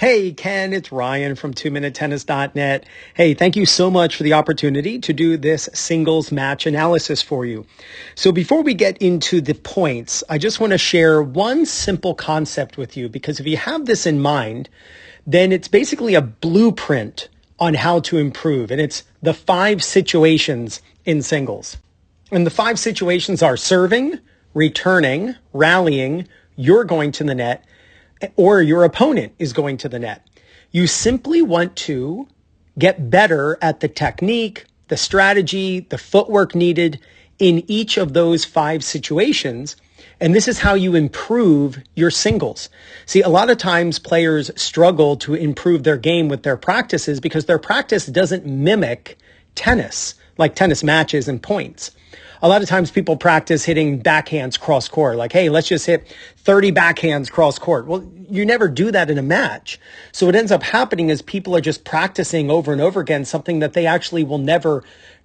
Hey, Ken, it's Ryan from 2minutetennis.net. Hey, thank you so much for the opportunity to do this singles match analysis for you. So before we get into the points, I just want to share one simple concept with you, because if you have this in mind, then it's basically a blueprint on how to improve. And it's the 5 situations in singles. And the 5 situations are serving, returning, rallying, you're going to the net, or your opponent is going to the net. You simply want to get better at the technique, the strategy, the footwork needed in each of those 5 situations. And this is how you improve your singles. See, a lot of times players struggle to improve their game with their practices because their practice doesn't mimic tennis, like tennis matches and points. A lot of times people practice hitting backhands cross court. Like, hey, let's just hit 30 backhands cross court. Well, you never do that in a match. So what ends up happening is people are just practicing over and over again something that they actually will never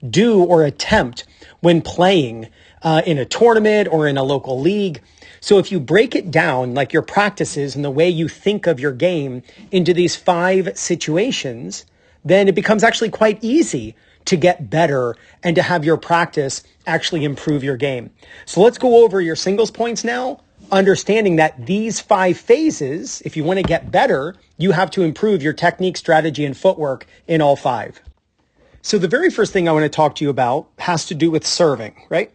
do or attempt when playing in a tournament or in a local league. So if you break it down, like your practices and the way you think of your game, into these 5 situations, then it becomes actually quite easy to get better and to have your practice actually improve your game. So let's go over your singles points now, understanding that these 5 phases, if you want to get better, you have to improve your technique, strategy, and footwork in all 5. So the very first thing I want to talk to you about has to do with serving, right?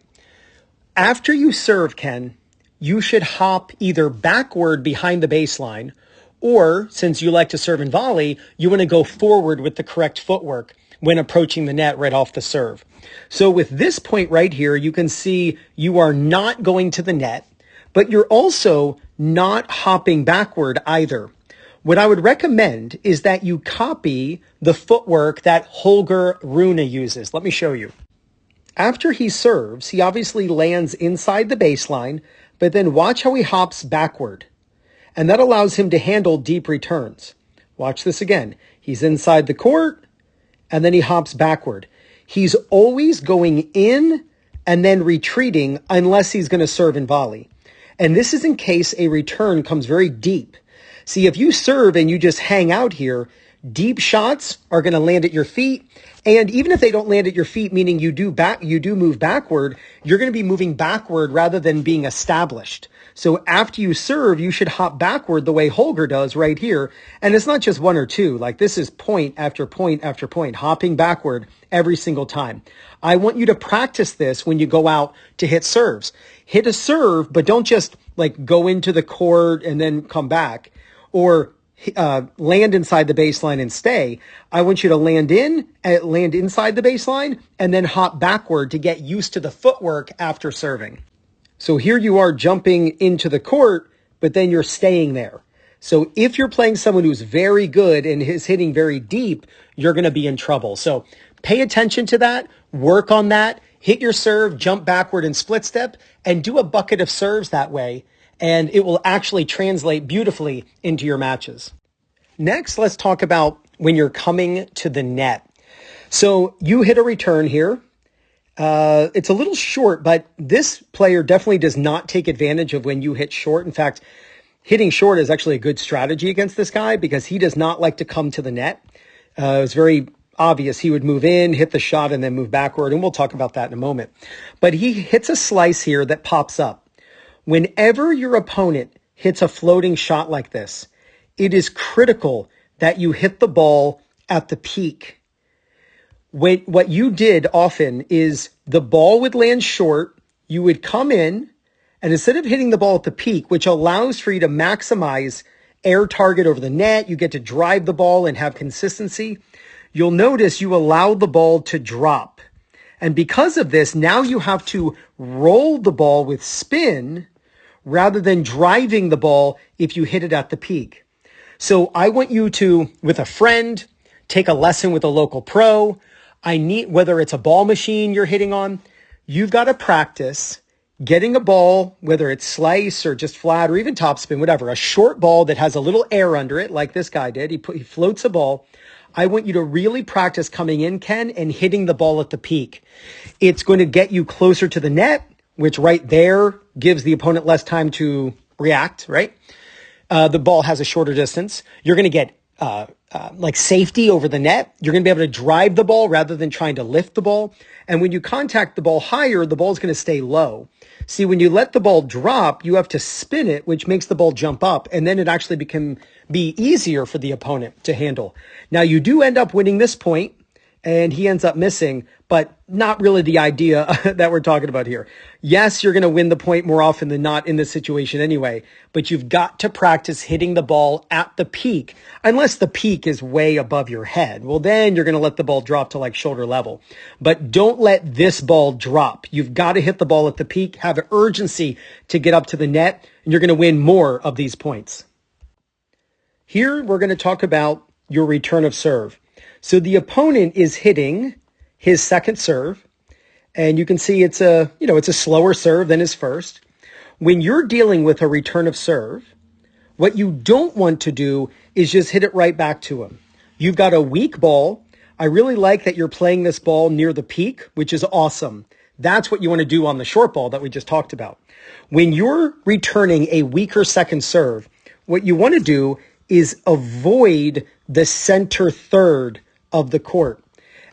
After you serve, Ken, you should hop either backward behind the baseline, or since you like to serve and volley, you want to go forward with the correct footwork when approaching the net right off the serve. So with this point right here, you can see you are not going to the net, but you're also not hopping backward either. What I would recommend is that you copy the footwork that Holger Rune uses. Let me show you. After he serves, he obviously lands inside the baseline, but then watch how he hops backward. And that allows him to handle deep returns. Watch this again. He's inside the court, and then he hops backward. He's always going in and then retreating unless he's going to serve and volley. And this is in case a return comes very deep. See, if you serve and you just hang out here, deep shots are going to land at your feet. And even if they don't land at your feet, meaning you do move backward, you're going to be moving backward rather than being established. So after you serve, you should hop backward the way Holger does right here. And it's not just 1 or 2. Like, this is point after point after point, hopping backward every single time. I want you to practice this when you go out to hit serves. Hit a serve, but don't just like go into the court and then come back, or land inside the baseline and stay. I want you to land inside the baseline and then hop backward to get used to the footwork after serving. So here you are jumping into the court, but then you're staying there. So if you're playing someone who's very good and is hitting very deep, you're going to be in trouble. So pay attention to that, work on that, hit your serve, jump backward and split step, and do a bucket of serves that way. And it will actually translate beautifully into your matches. Next, let's talk about when you're coming to the net. So you hit a return here. It's a little short, but this player definitely does not take advantage of when you hit short. In fact, hitting short is actually a good strategy against this guy because he does not like to come to the net. It was very obvious. He would move in, hit the shot, and then move backward, and we'll talk about that in a moment. But he hits a slice here that pops up. Whenever your opponent hits a floating shot like this, it is critical that you hit the ball at the peak. What you did often is the ball would land short, you would come in, and instead of hitting the ball at the peak, which allows for you to maximize air target over the net, you get to drive the ball and have consistency, you'll notice you allow the ball to drop. And because of this, now you have to roll the ball with spin rather than driving the ball if you hit it at the peak. So I want you to, with a friend, take a lesson with a local pro. Whether it's a ball machine you're hitting on, you've got to practice getting a ball, whether it's slice or just flat or even topspin, whatever, a short ball that has a little air under it, like this guy did. He floats a ball. I want you to really practice coming in, Ken, and hitting the ball at the peak. It's going to get you closer to the net, which right there gives the opponent less time to react, right? the ball has a shorter distance. You're going to get like safety over the net. You're going to be able to drive the ball rather than trying to lift the ball. And when you contact the ball higher, the ball is going to stay low. See, when you let the ball drop, you have to spin it, which makes the ball jump up, and then it actually be easier for the opponent to handle. Now, you do end up winning this point, and he ends up missing, but not really the idea that we're talking about here. Yes, you're going to win the point more often than not in this situation anyway, but you've got to practice hitting the ball at the peak, unless the peak is way above your head. Well, then you're going to let the ball drop to like shoulder level. But don't let this ball drop. You've got to hit the ball at the peak, have an urgency to get up to the net, and you're going to win more of these points. Here, we're going to talk about your return of serve. So the opponent is hitting his second serve, and you can see it's a slower serve than his first. When you're dealing with a return of serve, what you don't want to do is just hit it right back to him. You've got a weak ball. I really like that you're playing this ball near the peak, which is awesome. That's what you want to do on the short ball that we just talked about. When you're returning a weaker second serve, what you want to do is avoid the center third of the court.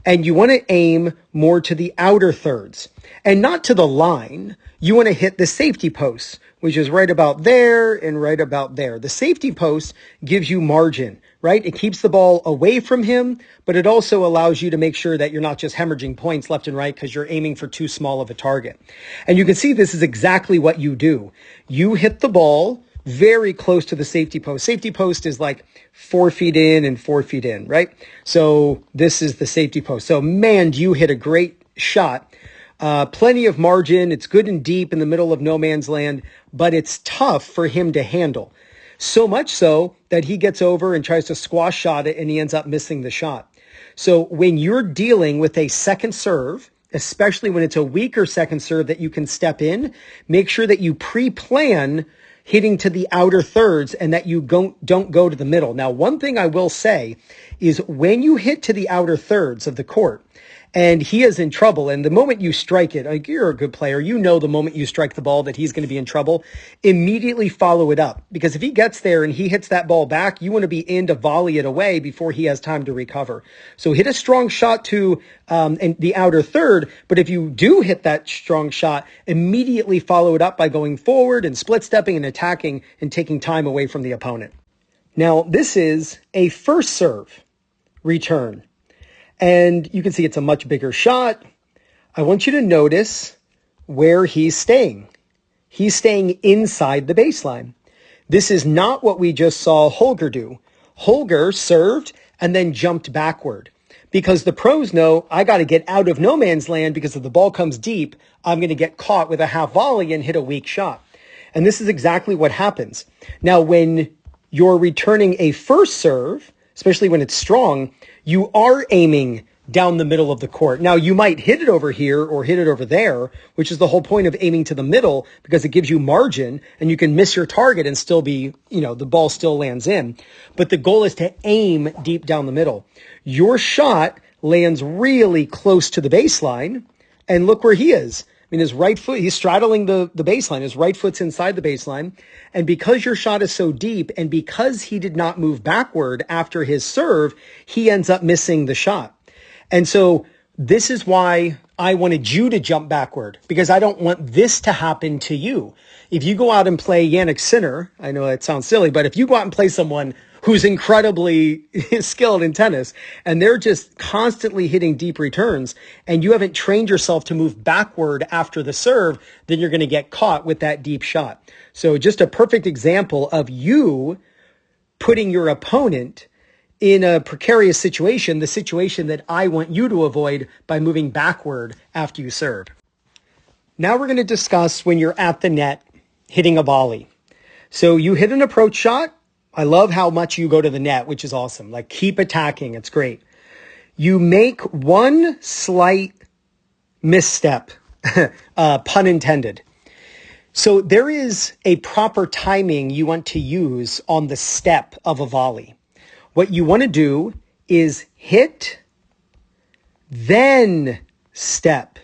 And you want to aim more to the outer thirds and not to the line. You want to hit the safety post, which is right about there and right about there. The safety post gives you margin, right? It keeps the ball away from him, but it also allows you to make sure that you're not just hemorrhaging points left and right because you're aiming for too small of a target. And you can see this is exactly what you do. You hit the ball very close to the safety post. Safety post is like 4 feet in and 4 feet in, right? So this is the safety post. So man, you hit a great shot. Plenty of margin. It's good and deep in the middle of no man's land, but it's tough for him to handle. So much so that he gets over and tries to squash shot it and he ends up missing the shot. So when you're dealing with a second serve, especially when it's a weaker second serve that you can step in, make sure that you pre-plan hitting to the outer thirds and that you don't go to the middle. Now, one thing I will say is when you hit to the outer thirds of the court and he is in trouble, and the moment you strike it, like you're a good player, you know the moment you strike the ball that he's going to be in trouble, immediately follow it up. Because if he gets there and he hits that ball back, you want to be in to volley it away before he has time to recover. So hit a strong shot to the outer third, but if you do hit that strong shot, immediately follow it up by going forward and split stepping and attacking and taking time away from the opponent. Now, this is a first serve return. And you can see it's a much bigger shot. I want you to notice where he's staying. He's staying inside the baseline. This is not what we just saw Holger do. Holger served and then jumped backward because the pros know I got to get out of no man's land because if the ball comes deep, I'm going to get caught with a half volley and hit a weak shot. And this is exactly what happens. Now, when you're returning a first serve, especially when it's strong, you are aiming down the middle of the court. Now, you might hit it over here or hit it over there, which is the whole point of aiming to the middle because it gives you margin and you can miss your target and still be, the ball still lands in. But the goal is to aim deep down the middle. Your shot lands really close to the baseline, and look where he is. His right foot, he's straddling the baseline. His right foot's inside the baseline. And because your shot is so deep and because he did not move backward after his serve, he ends up missing the shot. And so this is why I wanted you to jump backward, because I don't want this to happen to you. If you go out and play Jannik Sinner, I know that sounds silly, but if you go out and play someone who's incredibly skilled in tennis and they're just constantly hitting deep returns and you haven't trained yourself to move backward after the serve, then you're going to get caught with that deep shot. So just a perfect example of you putting your opponent in a precarious situation, the situation that I want you to avoid by moving backward after you serve. Now we're going to discuss when you're at the net hitting a volley. So you hit an approach shot. I love how much you go to the net, which is awesome. Like, keep attacking. It's great. You make one slight misstep, pun intended. So there is a proper timing you want to use on the step of a volley. What you want to do is hit, then step.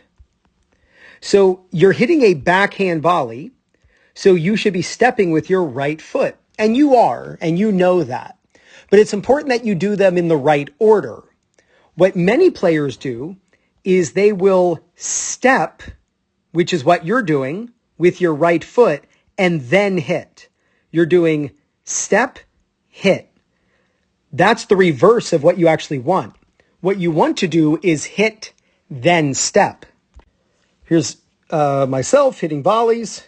So you're hitting a backhand volley, so you should be stepping with your right foot. And you are, and you know that. But it's important that you do them in the right order. What many players do is they will step, which is what you're doing, with your right foot, and then hit. You're doing step, hit. That's the reverse of what you actually want. What you want to do is hit, then step. Here's myself hitting volleys.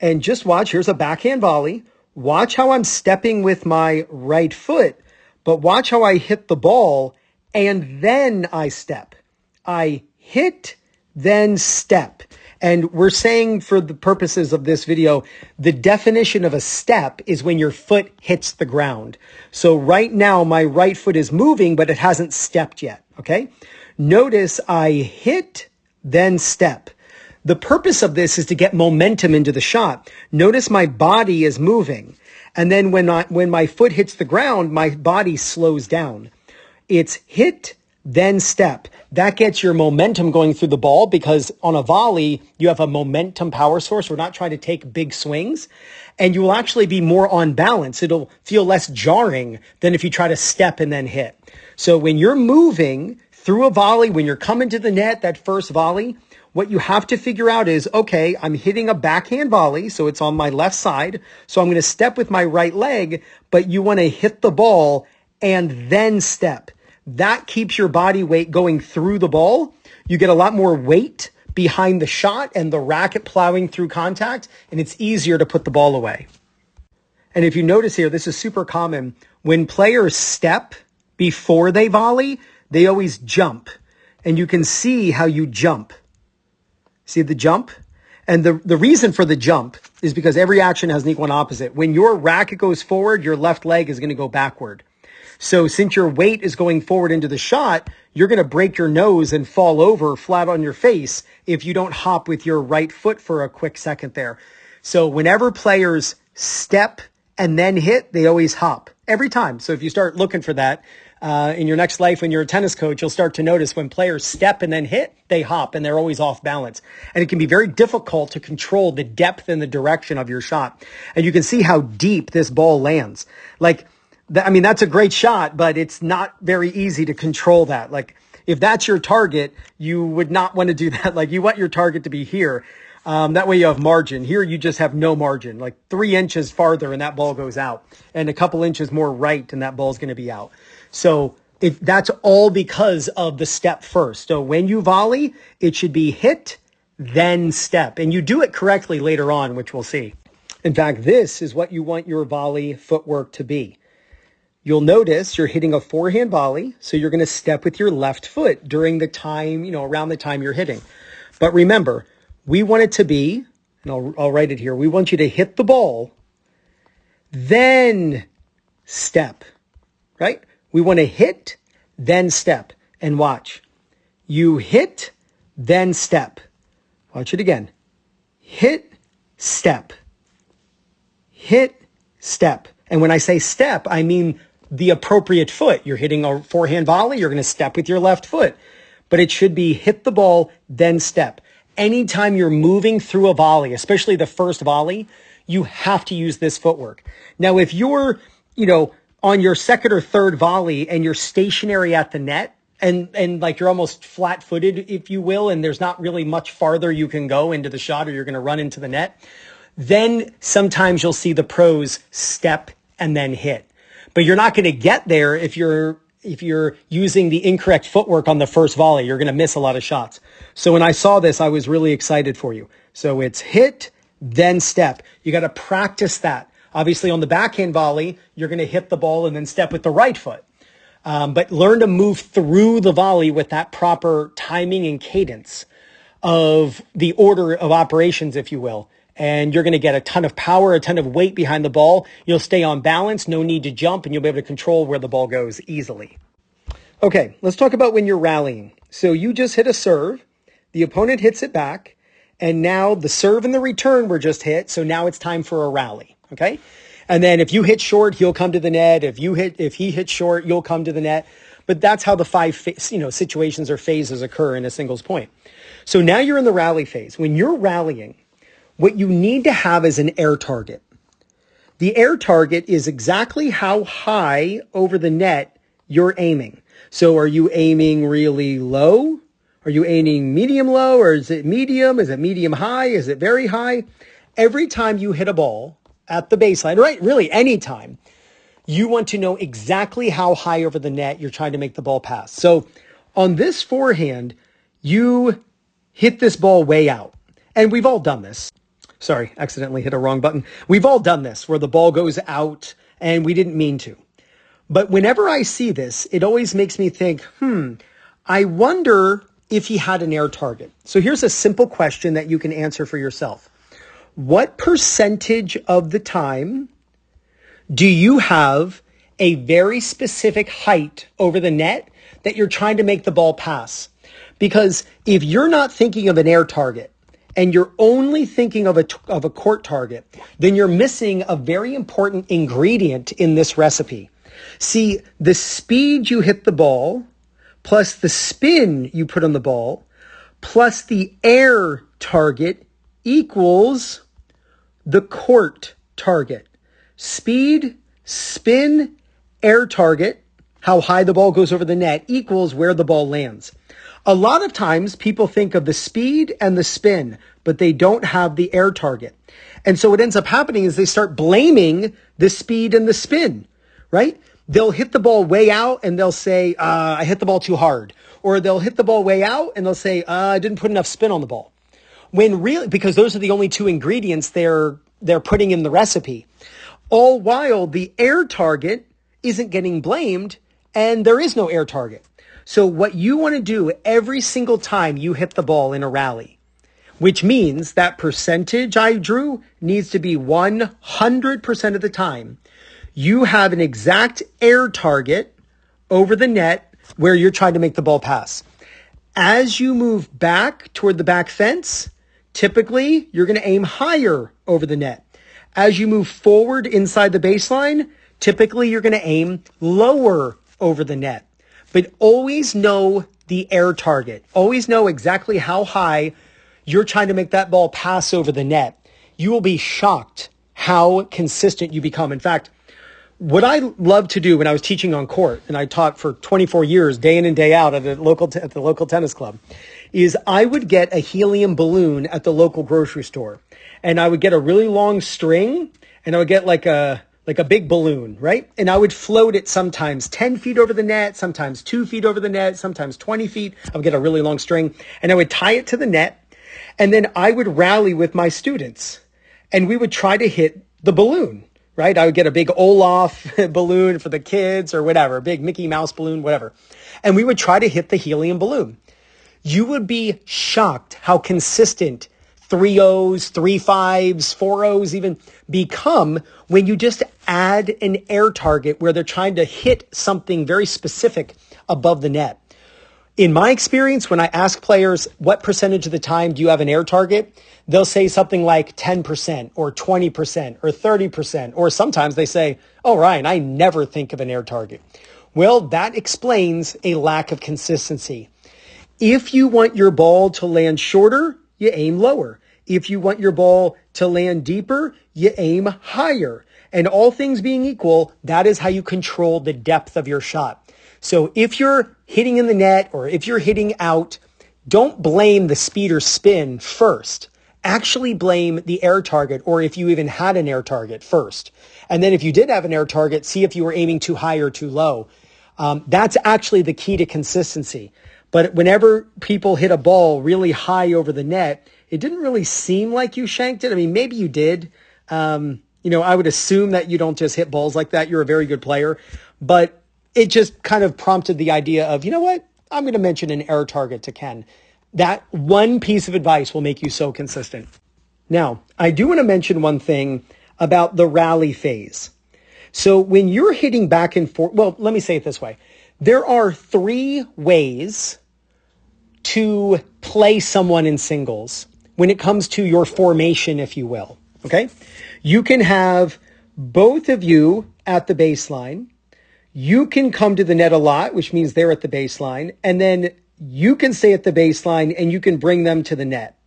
And just watch, here's a backhand volley. Watch how I'm stepping with my right foot, but watch how I hit the ball and then I step. I hit, then step. And we're saying for the purposes of this video, the definition of a step is when your foot hits the ground. So right now my right foot is moving, but it hasn't stepped yet, okay? Notice I hit, then step. The purpose of this is to get momentum into the shot. Notice my body is moving. And then when my foot hits the ground, my body slows down. It's hit, then step. That gets your momentum going through the ball because on a volley, you have a momentum power source. We're not trying to take big swings. And you will actually be more on balance. It'll feel less jarring than if you try to step and then hit. So when you're moving through a volley, when you're coming to the net, that first volley, what you have to figure out is, okay, I'm hitting a backhand volley, so it's on my left side. So I'm going to step with my right leg, but you want to hit the ball and then step. That keeps your body weight going through the ball. You get a lot more weight behind the shot and the racket plowing through contact, and it's easier to put the ball away. And if you notice here, this is super common. When players step before they volley, they always jump. And you can see how you jump. See the jump? And the reason for the jump is because every action has an equal and opposite. When your racket goes forward, your left leg is going to go backward. So since your weight is going forward into the shot, you're going to break your nose and fall over flat on your face if you don't hop with your right foot for a quick second there. So whenever players step and then hit, they always hop every time. So if you start looking for that, in your next life, when you're a tennis coach, you'll start to notice when players step and then hit, they hop and they're always off balance. And it can be very difficult to control the depth and the direction of your shot. And you can see how deep this ball lands. That's a great shot, but it's not very easy to control that. Like, if that's your target, you would not want to do that. Like, you want your target to be here. That way you have margin. Here you just have no margin, like 3 inches farther and that ball goes out, and a couple inches more right and that ball's going to be out. So that's all because of the step first. So when you volley, it should be hit, then step. And you do it correctly later on, which we'll see. In fact, this is what you want your volley footwork to be. You'll notice you're hitting a forehand volley, so you're going to step with your left foot during the time, around the time you're hitting. But remember, we want it to be, and I'll write it here, we want you to hit the ball, then step, right? We want to hit, then step. And watch. You hit, then step. Watch it again. Hit, step. Hit, step. And when I say step, I mean the appropriate foot. You're hitting a forehand volley, you're going to step with your left foot. But it should be hit the ball, then step. Anytime you're moving through a volley, especially the first volley, you have to use this footwork. Now, if you're, on your second or third volley and you're stationary at the net and like you're almost flat footed, if you will, and there's not really much farther you can go into the shot or you're going to run into the net, then sometimes you'll see the pros step and then hit. But you're not going to get there if you're using the incorrect footwork on the first volley. You're going to miss a lot of shots. So when I saw this, I was really excited for you. So it's hit, then step. You got to practice that. Obviously, on the backhand volley, you're going to hit the ball and then step with the right foot. But learn to move through the volley with that proper timing and cadence of the order of operations, if you will. And you're going to get a ton of power, a ton of weight behind the ball. You'll stay on balance, no need to jump, and you'll be able to control where the ball goes easily. Okay, let's talk about when you're rallying. So you just hit a serve, the opponent hits it back, and now the serve and the return were just hit, so now it's time for a rally. Okay. And then if you hit short, he'll come to the net. If he hits short, you'll come to the net. But that's how the 5 situations or phases occur in a singles point. So now you're in the rally phase. When you're rallying, what you need to have is an air target. The air target is exactly how high over the net you're aiming. So are you aiming really low? Are you aiming medium low, or is it medium? Is it medium high? Is it very high? Every time you hit a ball at the baseline, right? Really, anytime, you want to know exactly how high over the net you're trying to make the ball pass. So on this forehand, you hit this ball way out. And we've all done this. Sorry, accidentally hit a wrong button. We've all done this where the ball goes out and we didn't mean to. But whenever I see this, it always makes me think, I wonder if he had an air target. So here's a simple question that you can answer for yourself. What percentage of the time do you have a very specific height over the net that you're trying to make the ball pass? Because if you're not thinking of an air target and you're only thinking of a court target, then you're missing a very important ingredient in this recipe. See, the speed you hit the ball, plus the spin you put on the ball, plus the air target equals the court target. Speed, spin, air target, how high the ball goes over the net, equals where the ball lands. A lot of times people think of the speed and the spin, but they don't have the air target. And so what ends up happening is they start blaming the speed and the spin, right? They'll hit the ball way out and they'll say, I hit the ball too hard. Or they'll hit the ball way out and they'll say, I didn't put enough spin on the ball. When really, because those are the only two ingredients they're putting in the recipe. All while the air target isn't getting blamed and there is no air target. So what you want to do every single time you hit the ball in a rally, which means that percentage I drew needs to be 100% of the time, you have an exact air target over the net where you're trying to make the ball pass. As you move back toward the back fence, typically you're going to aim higher over the net. As you move forward inside the baseline, typically you're going to aim lower over the net. But always know the air target. Always know exactly how high you're trying to make that ball pass over the net. You will be shocked how consistent you become. In fact, what I loved to do when I was teaching on court, and I taught for 24 years, day in and day out at the local tennis club, is I would get a helium balloon at the local grocery store. And I would get a really long string, and I would get like a big balloon, right? And I would float it sometimes 10 feet over the net, sometimes 2 feet over the net, sometimes 20 feet. I would get a really long string, and I would tie it to the net, and then I would rally with my students, and we would try to hit the balloon. Right? I would get a big Olaf balloon for the kids or whatever, a big Mickey Mouse balloon, whatever. And we would try to hit the helium balloon. You would be shocked how consistent 3 O's, 3 5s, 4 O's even become when you just add an air target where they're trying to hit something very specific above the net. In my experience, when I ask players, what percentage of the time do you have an air target? They'll say something like 10% or 20% or 30%, or sometimes they say, oh, Ryan, I never think of an air target. Well, that explains a lack of consistency. If you want your ball to land shorter, you aim lower. If you want your ball to land deeper, you aim higher. And all things being equal, that is how you control the depth of your shot. So if you're hitting in the net or if you're hitting out, don't blame the speed or spin first. Actually blame the air target, or if you even had an air target first. And then if you did have an air target, see if you were aiming too high or too low. That's actually the key to consistency. But whenever people hit a ball really high over the net, it didn't really seem like you shanked it. I mean, maybe you did. I would assume that you don't just hit balls like that. You're a very good player. But it just kind of prompted the idea of, you know what? I'm going to mention an air target to Ken. That one piece of advice will make you so consistent. Now, I do want to mention one thing about the rally phase. So when you're hitting back and forth, well, let me say it this way. There are 3 ways to play someone in singles when it comes to your formation, if you will. Okay? You can have both of you at the baseline. You can come to the net a lot, which means they're at the baseline. And then you can stay at the baseline and you can bring them to the net.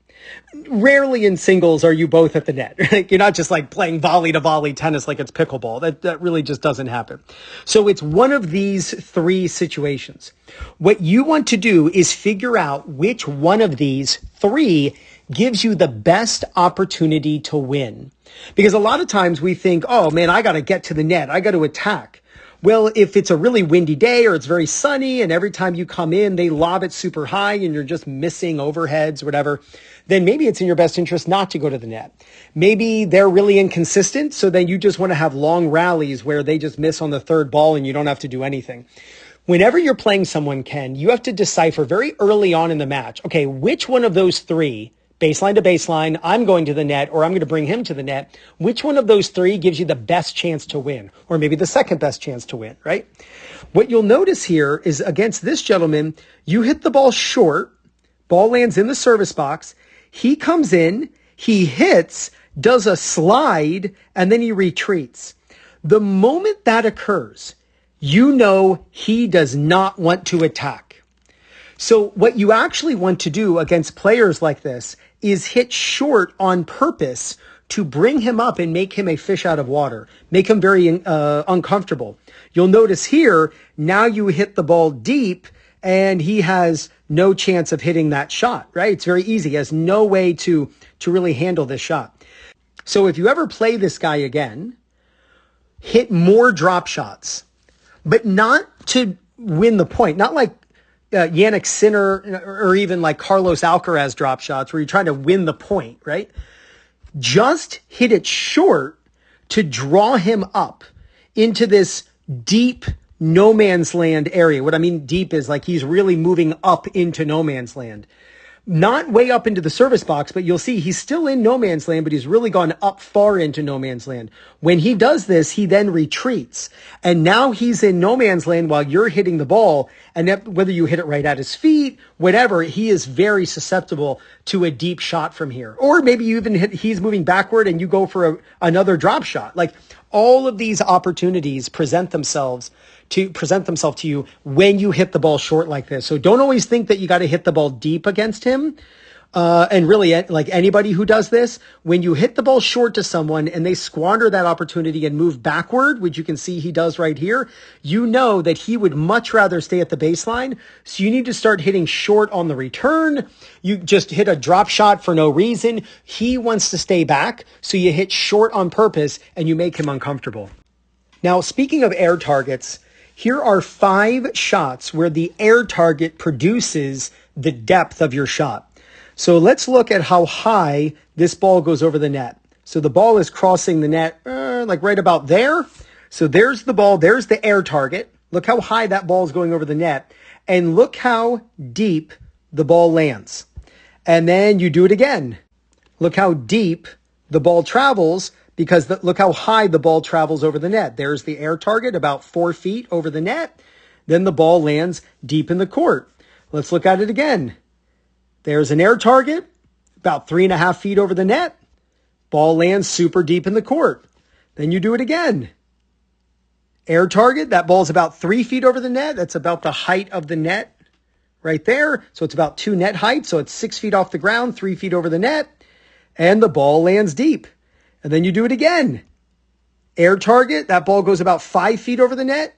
Rarely in singles are you both at the net. Right? You're not just like playing volley to volley tennis like it's pickleball. That really just doesn't happen. So it's one of these three situations. What you want to do is figure out which one of these three gives you the best opportunity to win. Because a lot of times we think, oh man, I got to get to the net. I got to attack. Well, if it's a really windy day or it's very sunny and every time you come in, they lob it super high and you're just missing overheads, whatever, then maybe it's in your best interest not to go to the net. Maybe they're really inconsistent. So then you just want to have long rallies where they just miss on the third ball and you don't have to do anything. Whenever you're playing someone, Ken, you have to decipher very early on in the match, okay, which one of those three, baseline to baseline, I'm going to the net, or I'm going to bring him to the net. Which one of those three gives you the best chance to win? Or maybe the second best chance to win, right? What you'll notice here is against this gentleman, you hit the ball short, ball lands in the service box, he comes in, he hits, does a slide, and then he retreats. The moment that occurs, you know he does not want to attack. So what you actually want to do against players like this is hit short on purpose to bring him up and make him a fish out of water, make him very uncomfortable. You'll notice here, now you hit the ball deep and he has no chance of hitting that shot, right? It's very easy. He has no way to really handle this shot. So if you ever play this guy again, hit more drop shots, but not to win the point, not like Jannik Sinner or even like Carlos Alcaraz drop shots where you're trying to win the point, right? Just hit it short to draw him up into this deep no man's land area. What I mean deep is like he's really moving up into no man's land. Not way up into the service box, but you'll see he's still in no man's land, but he's really gone up far into no man's land. When he does this, he then retreats. And now he's in no man's land while you're hitting the ball. And that, whether you hit it right at his feet, whatever, he is very susceptible to a deep shot from here. Or maybe you even he's moving backward and you go for another drop shot. Like all of these opportunities present themselves to you when you hit the ball short like this. So don't always think that you got to hit the ball deep against him. And really, like anybody who does this, when you hit the ball short to someone and they squander that opportunity and move backward, which you can see he does right here, you know that he would much rather stay at the baseline. So you need to start hitting short on the return. You just hit a drop shot for no reason. He wants to stay back. So you hit short on purpose and you make him uncomfortable. Now, speaking of air targets, here are 5 shots where the air target produces the depth of your shot. So let's look at how high this ball goes over the net. So the ball is crossing the net like right about there. So there's the ball. There's the air target. Look how high that ball is going over the net. And look how deep the ball lands. And then you do it again. Look how deep the ball travels. Because look how high the ball travels over the net. There's the air target about 4 feet over the net. Then the ball lands deep in the court. Let's look at it again. There's an air target about 3.5 feet over the net. Ball lands super deep in the court. Then you do it again. Air target, that ball's about 3 feet over the net. That's about the height of the net right there. So it's about 2 net heights. So it's 6 feet off the ground, 3 feet over the net. And the ball lands deep. And then you do it again. Air target, that ball goes about 5 feet over the net,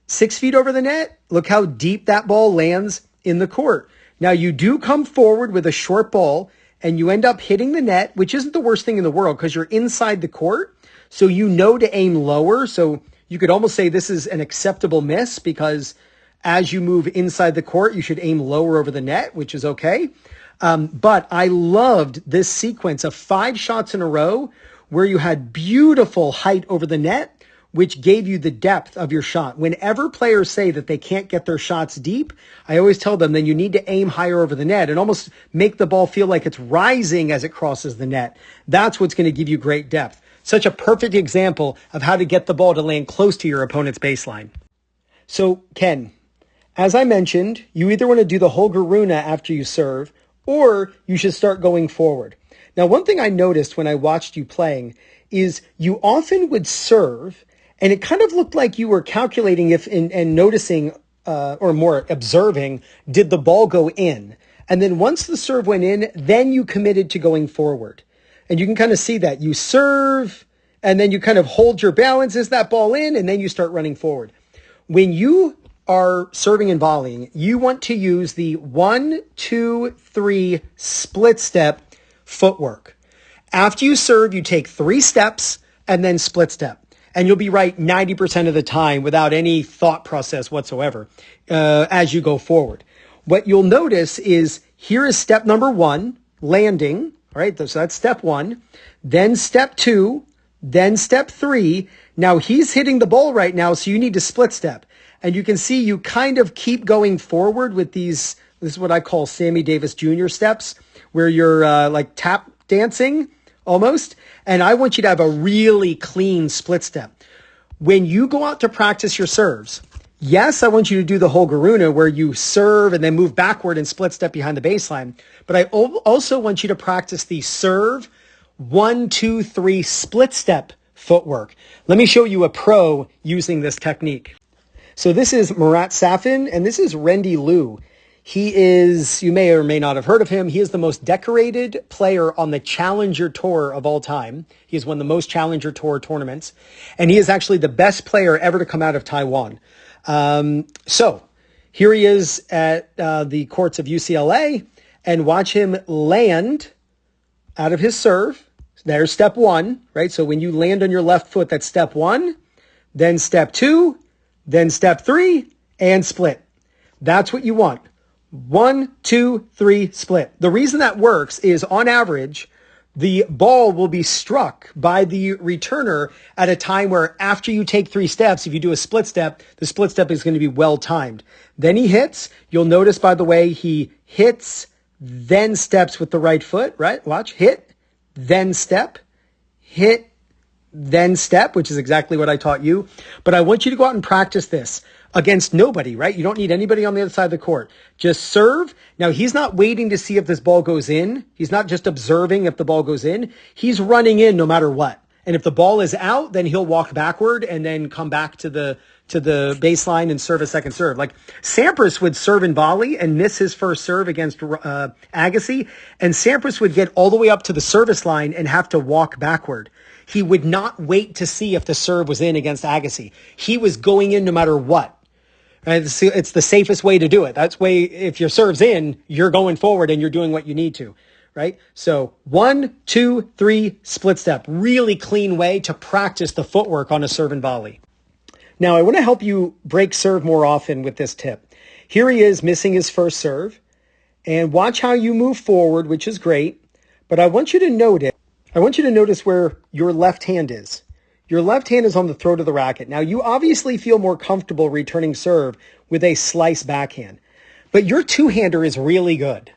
6 feet over the net. Look how deep that ball lands in the court. Now you do come forward with a short ball and you end up hitting the net, which isn't the worst thing in the world because you're inside the court. So you know to aim lower. So you could almost say this is an acceptable miss because as you move inside the court, you should aim lower over the net, which is okay. But I loved this sequence of 5 shots in a row where you had beautiful height over the net, which gave you the depth of your shot. Whenever players say that they can't get their shots deep, I always tell them then you need to aim higher over the net and almost make the ball feel like it's rising as it crosses the net. That's what's going to give you great depth. Such a perfect example of how to get the ball to land close to your opponent's baseline. So, Ken, as I mentioned, you either want to do the Holger Rune after you serve, or you should start going forward. Now, one thing I noticed when I watched you playing is you often would serve, and it kind of looked like you were calculating if and noticing, or more observing, did the ball go in? And then once the serve went in, then you committed to going forward. And you can kind of see that. You serve, and then you kind of hold your balance as that ball in, and then you start running forward. When you are serving and volleying, you want to use the 1, 2, 3 split step footwork. After you serve, you take 3 steps and then split step. And you'll be right 90% of the time without any thought process whatsoever as you go forward. What you'll notice is here is step number 1, landing. All right, so that's step 1. Then step 2, then step 3. Now he's hitting the ball right now, so you need to split step. And you can see you kind of keep going forward with these, this is what I call Sammy Davis Jr. steps, where you're like tap dancing almost. And I want you to have a really clean split step. When you go out to practice your serves, yes, I want you to do the whole Garuna where you serve and then move backward and split step behind the baseline. But I also want you to practice the serve 1, 2, 3 split step footwork. Let me show you a pro using this technique. So this is Marat Safin, and this is Rendy Liu. He is, you may or may not have heard of him, he is the most decorated player on the Challenger Tour of all time. He has won the most Challenger Tour tournaments, and he is actually the best player ever to come out of Taiwan. So here he is at the courts of UCLA, and watch him land out of his serve. There's step 1, right? So when you land on your left foot, that's step 1, then step 2, then step 3, and split. That's what you want. 1, 2, 3, split. The reason that works is on average, the ball will be struck by the returner at a time where after you take 3 steps, if you do a split step, the split step is going to be well timed. Then he hits. You'll notice, by the way, he hits, then steps with the right foot, right? Watch, hit, then step, hit, then step, which is exactly what I taught you. But I want you to go out and practice this against nobody, right? You don't need anybody on the other side of the court. Just serve. Now, he's not waiting to see if this ball goes in. He's not just observing if the ball goes in. He's running in no matter what. And if the ball is out, then he'll walk backward and then come back to the baseline and serve a second serve. Like Sampras would serve in volley and miss his first serve against Agassi, and Sampras would get all the way up to the service line and have to walk backward. He would not wait to see if the serve was in against Agassi. He was going in no matter what. Right? It's the safest way to do it. That's way, if your serve's in, you're going forward and you're doing what you need to, right? So 1, 2, 3, split step. Really clean way to practice the footwork on a serve and volley. Now, I want to help you break serve more often with this tip. Here he is missing his first serve. And watch how you move forward, which is great. But I want you to notice where your left hand is. Your left hand is on the throat of the racket. Now, you obviously feel more comfortable returning serve with a slice backhand, but your two-hander is really good.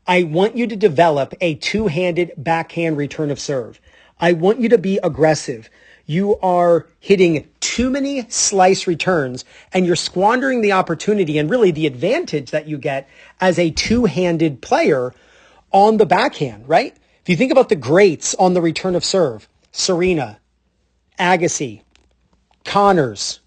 I want you to develop a two-handed backhand return of serve. I want you to be aggressive. You are hitting too many slice returns, and you're squandering the opportunity and really the advantage that you get as a two-handed player on the backhand, right? If you think about the greats on the return of serve, Serena, Agassi, Connors,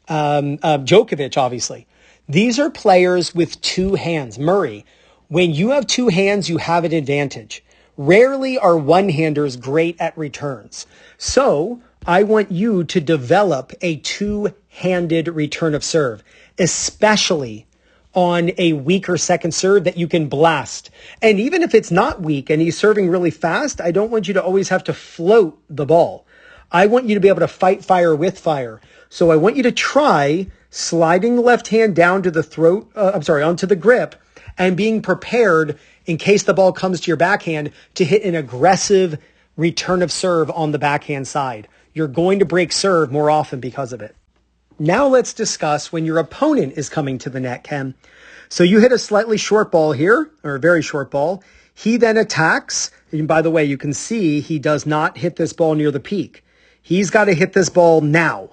Djokovic, obviously. These are players with two hands. Murray, when you have two hands, you have an advantage. Rarely are one-handers great at returns. So I want you to develop a two-handed return of serve, especially on a weaker second serve that you can blast. And even if it's not weak and he's serving really fast, I don't want you to always have to float the ball. I want you to be able to fight fire with fire. So I want you to try sliding the left hand down to the throat, onto the grip, and being prepared in case the ball comes to your backhand to hit an aggressive return of serve on the backhand side. You're going to break serve more often because of it. Now let's discuss when your opponent is coming to the net, Ken. So you hit a slightly short ball here, or a very short ball. He then attacks. And by the way, you can see he does not hit this ball near the peak. He's got to hit this ball now.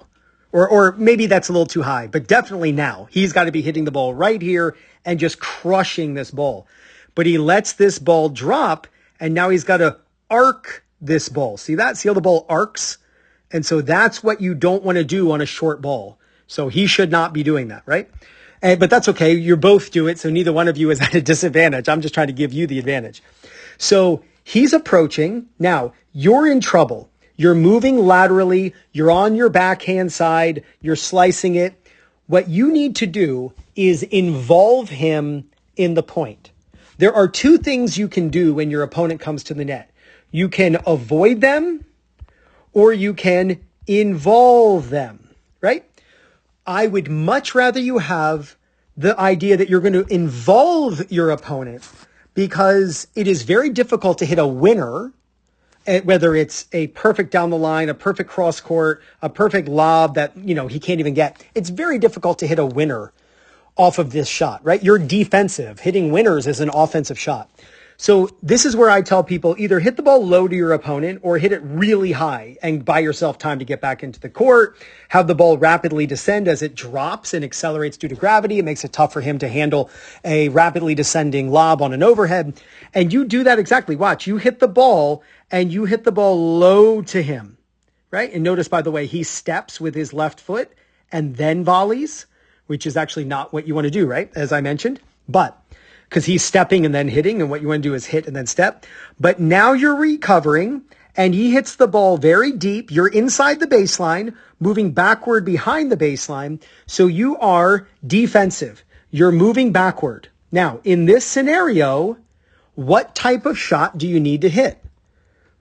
Or maybe that's a little too high, but definitely now. He's got to be hitting the ball right here and just crushing this ball. But he lets this ball drop, and now he's got to arc this ball. See that? See how the ball arcs? And so that's what you don't want to do on a short ball. So he should not be doing that, right? But that's okay. You both do it. So neither one of you is at a disadvantage. I'm just trying to give you the advantage. So he's approaching. Now you're in trouble. You're moving laterally. You're on your backhand side. You're slicing it. What you need to do is involve him in the point. There are two things you can do when your opponent comes to the net. You can avoid them or you can involve them, right? I would much rather you have the idea that you're going to involve your opponent, because it is very difficult to hit a winner, whether it's a perfect down the line, a perfect cross court, a perfect lob that, he can't even get. It's very difficult to hit a winner off of this shot, right? You're defensive. Hitting winners is an offensive shot. So this is where I tell people, either hit the ball low to your opponent or hit it really high and buy yourself time to get back into the court. Have the ball rapidly descend as it drops and accelerates due to gravity. It makes it tough for him to handle a rapidly descending lob on an overhead. And you do that exactly. Watch, you hit the ball and you hit the ball low to him, right? And notice, by the way, he steps with his left foot and then volleys, which is actually not what you want to do, right? As I mentioned, but because he's stepping and then hitting, and what you want to do is hit and then step. But now you're recovering and he hits the ball very deep. You're inside the baseline, moving backward behind the baseline. So you are defensive. You're moving backward. Now, in this scenario, what type of shot do you need to hit,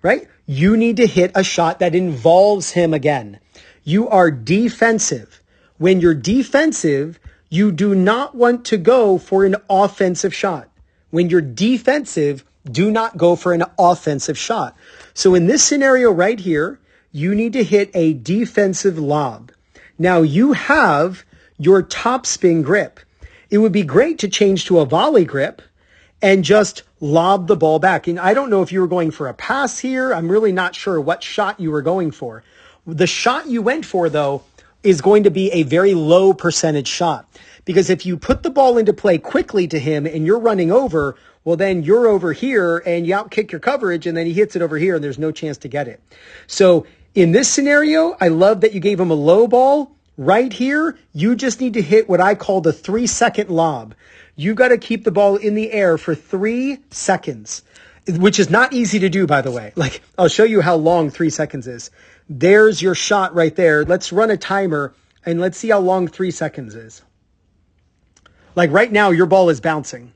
right? You need to hit a shot that involves him again. You are defensive. When you're defensive, you do not want to go for an offensive shot. When you're defensive, do not go for an offensive shot. So in this scenario right here, you need to hit a defensive lob. Now you have your topspin grip. It would be great to change to a volley grip and just lob the ball back. And I don't know if you were going for a pass here. I'm really not sure what shot you were going for. The shot you went for, though, is going to be a very low percentage shot. Because if you put the ball into play quickly to him and you're running over, well, then you're over here and you outkick your coverage and then he hits it over here and there's no chance to get it. So in this scenario, I love that you gave him a low ball. Right here, you just need to hit what I call the 3-second lob. You got to keep the ball in the air for 3 seconds, which is not easy to do, by the way. Like, I'll show you how long 3 seconds is. There's your shot right there. Let's run a timer and let's see how long 3 seconds is. Like right now, your ball is bouncing,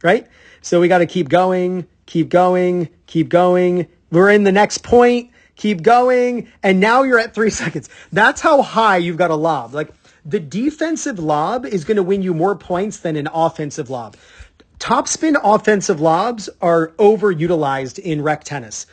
right? So we got to keep going, keep going, keep going. We're in the next point, keep going. And now you're at 3 seconds. That's how high you've got to lob. Like the defensive lob is going to win you more points than an offensive lob. Topspin offensive lobs are overutilized in rec tennis.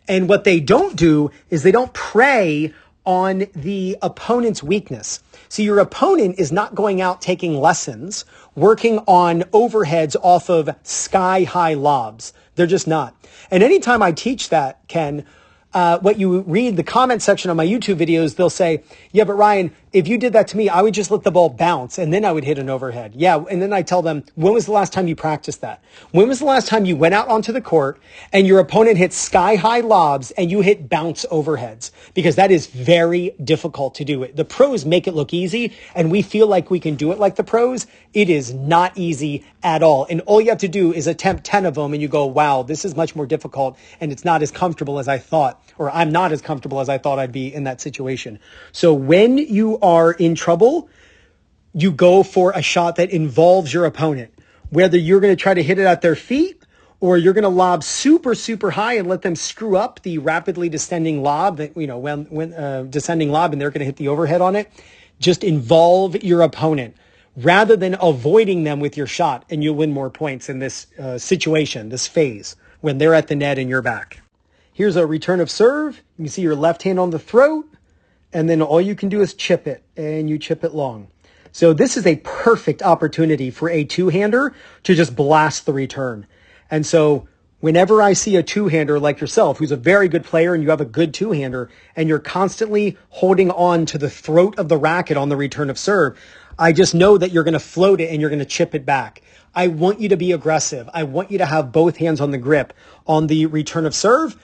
And what they don't do is they don't prey on the opponent's weakness. So your opponent is not going out taking lessons, working on overheads off of sky-high lobs. They're just not. And anytime I teach that, Ken, what you read the comment section on my YouTube videos, they'll say, yeah, but Ryan, if you did that to me, I would just let the ball bounce and then I would hit an overhead. Yeah. And then I tell them, when was the last time you practiced that? When was the last time you went out onto the court and your opponent hit sky high lobs and you hit bounce overheads? Because that is very difficult to do. The pros make it look easy and we feel like we can do it like the pros. It is not easy at all. And all you have to do is attempt 10 of them and you go, wow, this is much more difficult and it's not as comfortable as I thought, or I'm not as comfortable as I thought I'd be in that situation. So when you are in trouble, you go for a shot that involves your opponent, whether you're going to try to hit it at their feet or you're going to lob super, super high and let them screw up the rapidly descending lob that, when descending lob and they're going to hit the overhead on it. Just involve your opponent rather than avoiding them with your shot, and you'll win more points in this situation, this phase, when they're at the net and you're back. Here's a return of serve. You can see your left hand on the throat, and then all you can do is chip it, and you chip it long. So this is a perfect opportunity for a two-hander to just blast the return. And so whenever I see a two-hander like yourself, who's a very good player and you have a good two-hander, and you're constantly holding on to the throat of the racket on the return of serve, I just know that you're going to float it and you're going to chip it back. I want you to be aggressive. I want you to have both hands on the grip on the return of serve.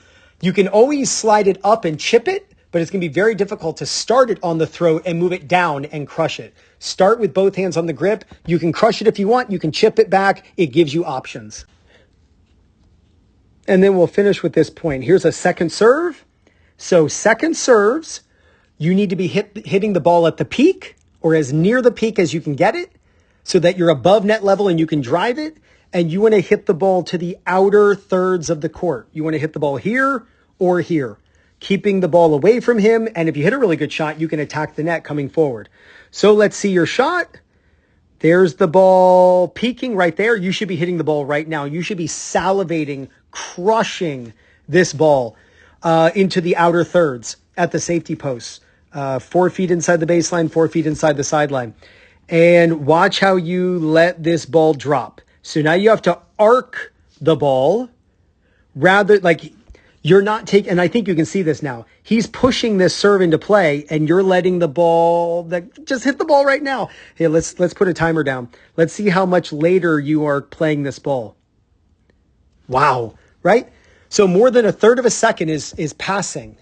You can always slide it up and chip it, but it's going to be very difficult to start it on the throat and move it down and crush it. Start with both hands on the grip. You can crush it if you want. You can chip it back. It gives you options. And then we'll finish with this point. Here's a second serve. So second serves, you need to be hitting the ball at the peak or as near the peak as you can get it so that you're above net level and you can drive it. And you want to hit the ball to the outer thirds of the court. You want to hit the ball here or here, keeping the ball away from him. And if you hit a really good shot, you can attack the net coming forward. So let's see your shot. There's the ball peaking right there. You should be hitting the ball right now. You should be salivating, crushing this ball into the outer thirds at the safety posts. 4 feet inside the baseline, 4 feet inside the sideline. And watch how you let this ball drop. So now you have to arc the ball rather like you're not taking, and I think you can see this now. He's pushing this serve into play and you're letting the ball just hit the ball right now. Hey, let's put a timer down. Let's see how much later you are playing this ball. Wow, right? So more than a third of a second is passing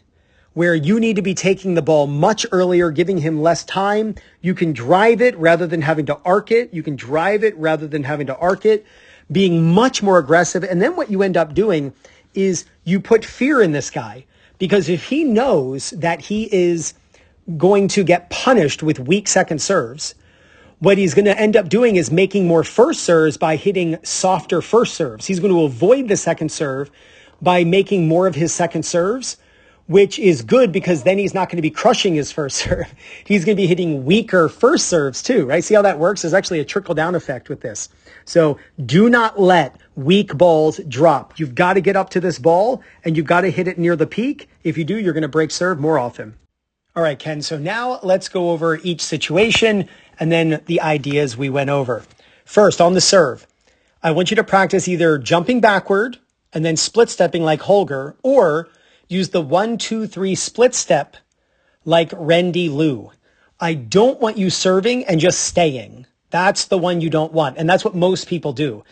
where you need to be taking the ball much earlier, giving him less time. You can drive it rather than having to arc it. You can drive it rather than having to arc it, being much more aggressive. And then what you end up doing is you put fear in this guy because if he knows that he is going to get punished with weak second serves, what he's going to end up doing is making more first serves by hitting softer first serves. He's going to avoid the second serve by making more of his second serves, which is good because then he's not going to be crushing his first serve. He's going to be hitting weaker first serves too, right? See how that works? There's actually a trickle down effect with this. So do not let weak balls drop. You've got to get up to this ball and you've got to hit it near the peak. If you do, you're going to break serve more often. All right, Ken. So now let's go over each situation and then the ideas we went over. First, on the serve, I want you to practice either jumping backward and then split stepping like Holger, or use the 1-2-3 split step like Rendy Liu. I don't want you serving and just staying. That's the one you don't want. And that's what most people do.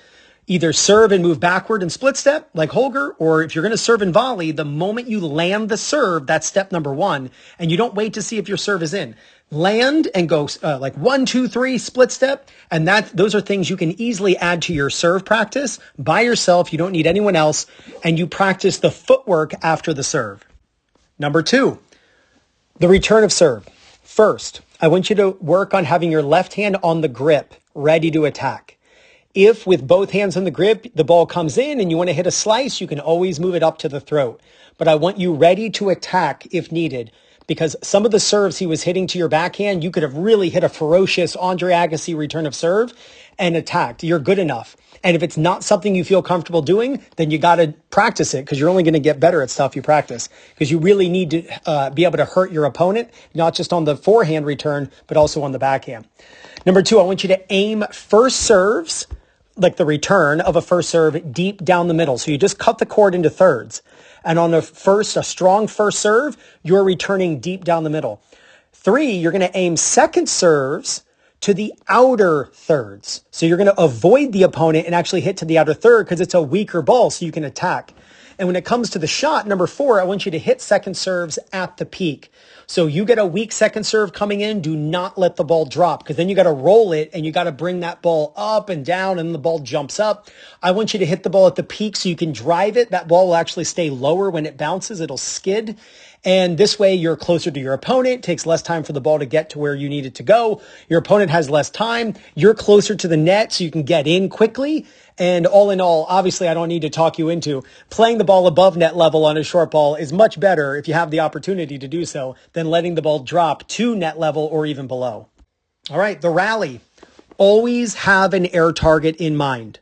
Either serve and move backward and split step like Holger, or if you're going to serve and volley, the moment you land the serve, that's step number one. And you don't wait to see if your serve is in. Land and go like 1-2-3 split step. And those are things you can easily add to your serve practice by yourself. You don't need anyone else. And you practice the footwork after the serve. Number 2, the return of serve. First, I want you to work on having your left hand on the grip, ready to attack. If with both hands on the grip, the ball comes in and you want to hit a slice, you can always move it up to the throat. But I want you ready to attack if needed, because some of the serves he was hitting to your backhand, you could have really hit a ferocious Andre Agassi return of serve and attacked. You're good enough. And if it's not something you feel comfortable doing, then you got to practice it because you're only going to get better at stuff you practice, because you really need to be able to hurt your opponent, not just on the forehand return, but also on the backhand. Number 2, I want you to aim first serves, like the return of a first serve, deep down the middle. So you just cut the court into thirds. And on a strong first serve, you're returning deep down the middle. 3, you're going to aim second serves to the outer thirds. So you're going to avoid the opponent and actually hit to the outer third because it's a weaker ball, so you can attack. And when it comes to the shot, number 4, I want you to hit second serves at the peak. So you get a weak second serve coming in, do not let the ball drop, because then you got to roll it and you got to bring that ball up and down and the ball jumps up. I want you to hit the ball at the peak so you can drive it. That ball will actually stay lower when it bounces. It'll skid. And this way you're closer to your opponent. It takes less time for the ball to get to where you need it to go. Your opponent has less time. You're closer to the net so you can get in quickly. And all in all, obviously, I don't need to talk you into playing the ball above net level on a short ball is much better if you have the opportunity to do so than letting the ball drop to net level or even below. All right, the rally. Always have an air target in mind.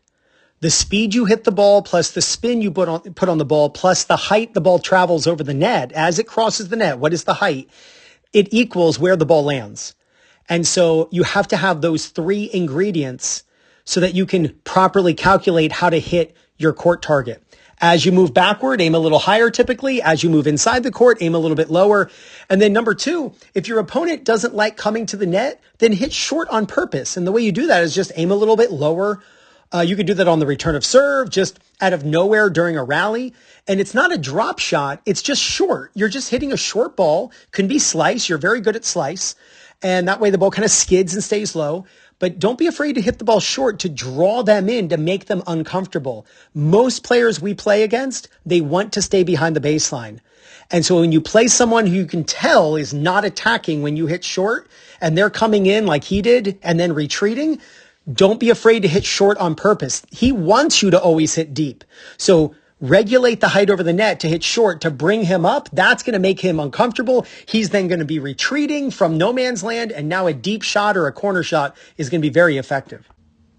The speed you hit the ball plus the spin you put on the ball plus the height the ball travels over the net as it crosses the net. What is the height? It equals where the ball lands. And so you have to have those 3 ingredients so that you can properly calculate how to hit your court target. As you move backward, aim a little higher typically. As you move inside the court, aim a little bit lower. And then number 2, if your opponent doesn't like coming to the net, then hit short on purpose. And the way you do that is just aim a little bit lower. You could do that on the return of serve, just out of nowhere during a rally. And it's not a drop shot. It's just short. You're just hitting a short ball. Can be slice. You're very good at slice. And that way the ball kind of skids and stays low. But don't be afraid to hit the ball short to draw them in, to make them uncomfortable. Most players we play against, they want to stay behind the baseline. And so when you play someone who you can tell is not attacking when you hit short and they're coming in like he did and then retreating, don't be afraid to hit short on purpose. He wants you to always hit deep. So regulate the height over the net to hit short to bring him up. That's going to make him uncomfortable. He's then going to be retreating from no man's land. And now a deep shot or a corner shot is going to be very effective.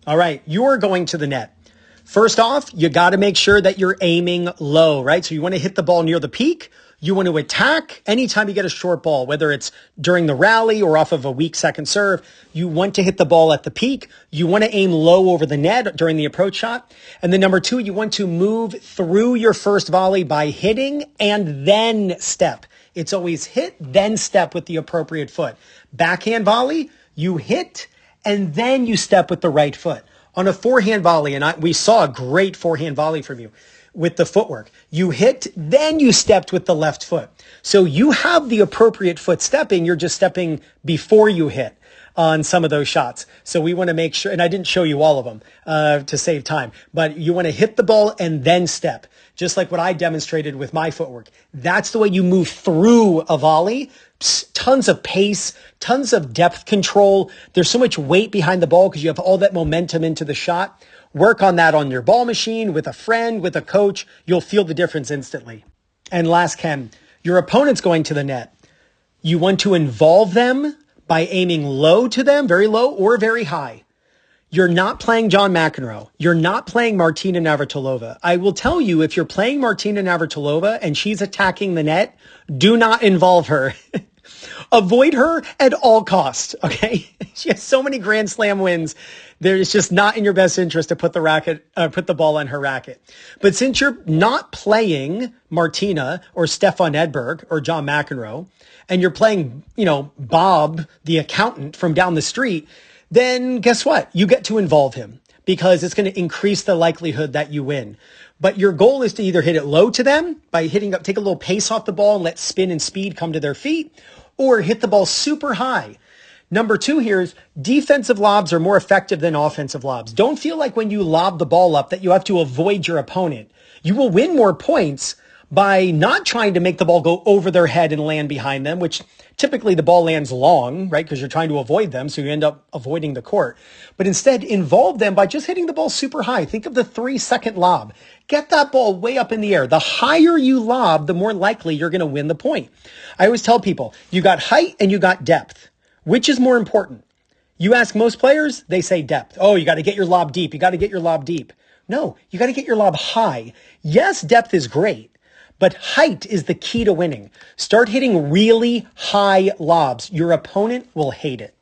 All right. You're going to the net. First off, you got to make sure that you're aiming low, right? So you want to hit the ball near the peak. You want to attack anytime you get a short ball, whether it's during the rally or off of a weak second serve. You want to hit the ball at the peak. You want to aim low over the net during the approach shot. And then number two, you want to move through your first volley by hitting and then step. It's always hit, then step with the appropriate foot. Backhand volley, you hit and then you step with the right foot. On a forehand volley, and we saw a great forehand volley from you with the footwork. You hit, then you stepped with the left foot. So you have the appropriate foot stepping. You're just stepping before you hit on some of those shots. So we want to make sure, and I didn't show you all of them to save time, but you want to hit the ball and then step, just like what I demonstrated with my footwork. That's the way you move through a volley. Tons of pace, tons of depth control. There's so much weight behind the ball because you have all that momentum into the shot. Work on that on your ball machine, with a friend, with a coach. You'll feel the difference instantly. And last, Ken, your opponent's going to the net. You want to involve them by aiming low to them, very low or very high. You're not playing John McEnroe. You're not playing Martina Navratilova. I will tell you, if you're playing Martina Navratilova and she's attacking the net, do not involve her. Avoid her at all costs, okay? She has so many Grand Slam wins. It's just not in your best interest to put the ball on her racket. But since you're not playing Martina or Stefan Edberg or John McEnroe, and you're playing, Bob, the accountant from down the street, then guess what? You get to involve him because it's going to increase the likelihood that you win. But your goal is to either hit it low to them by hitting up, take a little pace off the ball and let spin and speed come to their feet, or hit the ball super high. Number two here is defensive lobs are more effective than offensive lobs. Don't feel like when you lob the ball up that you have to avoid your opponent. You will win more points by not trying to make the ball go over their head and land behind them, which typically the ball lands long, right? Because you're trying to avoid them. So you end up avoiding the court. But instead, involve them by just hitting the ball super high. Think of the 3-second lob. Get that ball way up in the air. The higher you lob, the more likely you're going to win the point. I always tell people, you got height and you got depth. Which is more important? You ask most players, they say depth. Oh, you got to get your lob deep. You got to get your lob deep. No, you got to get your lob high. Yes, depth is great, but height is the key to winning. Start hitting really high lobs. Your opponent will hate it.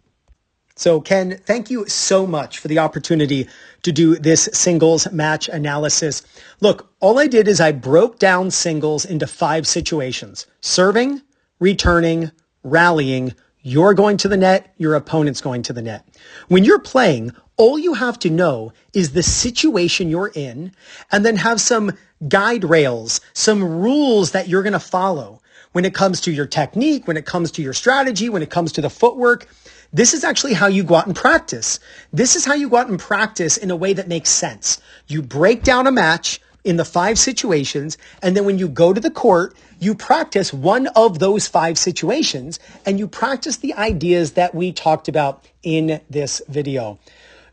So Ken, thank you so much for the opportunity to do this singles match analysis. Look, all I did is I broke down singles into 5 situations: serving, returning, rallying. You're going to the net, your opponent's going to the net. When you're playing, all you have to know is the situation you're in and then have some guide rails, some rules that you're going to follow when it comes to your technique, when it comes to your strategy, when it comes to the footwork. This is actually how you go out and practice. This is how you go out and practice in a way that makes sense. You break down a match in the 5 situations, and then when you go to the court, you practice one of those 5 situations, and you practice the ideas that we talked about in this video.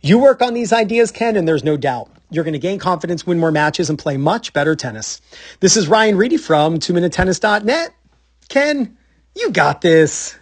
You work on these ideas, Ken, and there's no doubt you're going to gain confidence, win more matches, and play much better tennis. This is Ryan Reedy from 2MinuteTennis.net. Ken, you got this.